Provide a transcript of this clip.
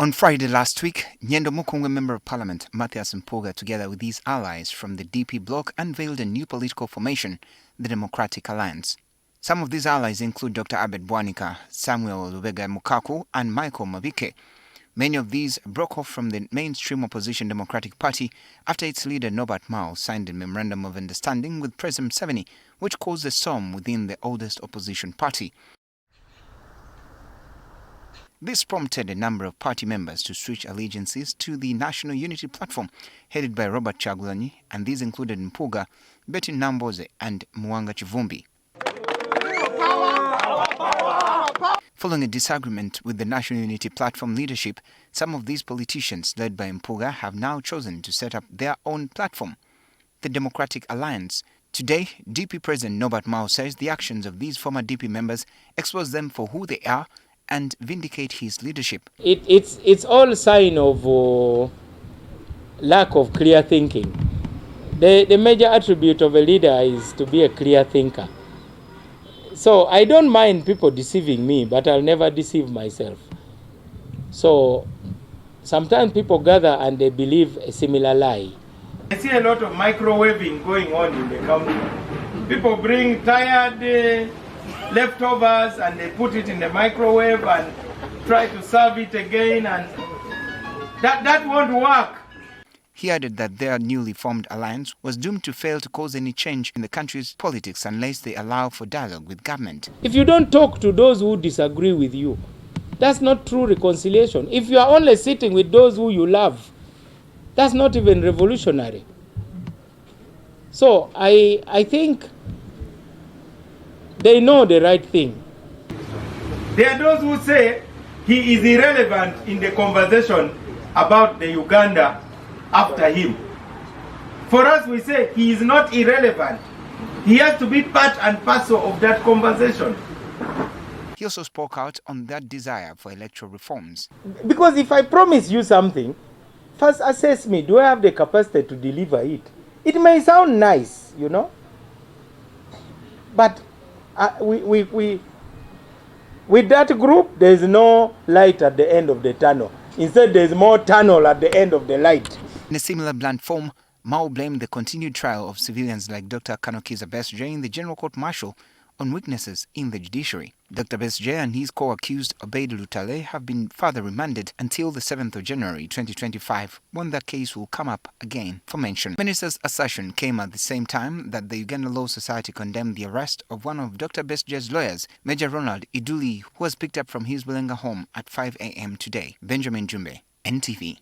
On Friday last week, Nyendo Mukungwe Member of Parliament Mathias Mpuuga, together with his allies from the DP bloc, unveiled a new political formation, the Democratic Alliance. Some of these allies include Dr. Abed Bwanika, Samuel Lubega Mukaku, and Michael Mabike. Many of these broke off from the mainstream opposition Democratic Party after its leader Nobert Mao signed a memorandum of understanding with President Museveni, which caused a storm within the oldest opposition party. This prompted a number of party members to switch allegiances to the National Unity Platform, headed by Robert Chagulanyi, and these included Mpuuga, Betty Namboze, and Mwanga Chivumbi. Following a disagreement with the National Unity Platform leadership, some of these politicians, led by Mpuuga, have now chosen to set up their own platform, the Democratic Alliance. Today, DP President Norbert Mao says the actions of these former DP members expose them for who they are and vindicate his leadership. It's all sign of lack of clear thinking. The major attribute of a leader is to be a clear thinker. So I don't mind people deceiving me, but I'll never deceive myself. So sometimes people gather and they believe a similar lie. I see a lot of microwaving going on in the company. People bring tired leftovers and they put it in the microwave and try to serve it again, and that won't work. He added that their newly formed alliance was doomed to fail to cause any change in the country's politics unless they allow for dialogue with government. If you don't talk to those who disagree with you, that's not true reconciliation. If you are only sitting with those who you love, that's not even revolutionary. So I think they know the right thing. There are those who say he is irrelevant in the conversation about the Uganda after him. For us, we say he is not irrelevant. He has to be part and parcel of that conversation. He also spoke out on that desire for electoral reforms. Because if I promise you something, first assess me. Do I have the capacity to deliver it? It may sound nice, you know, but with that group, there is no light at the end of the tunnel. Instead, there is more tunnel at the end of the light. In a similar blunt form, Mao blamed the continued trial of civilians like Dr. Kanokiza Besigye in the General Court Martial on weaknesses in the judiciary. Dr. Besigye and his co-accused Obeid Lutale have been further remanded until the 7th of January 2025, when their case will come up again for mention. Minister's assertion came at the same time that the Uganda Law Society condemned the arrest of one of Dr. Besigye's lawyers, Major Ronald Iduli, who was picked up from his Bulenga home at 5 a.m. today. Benjamin Jumbe, NTV.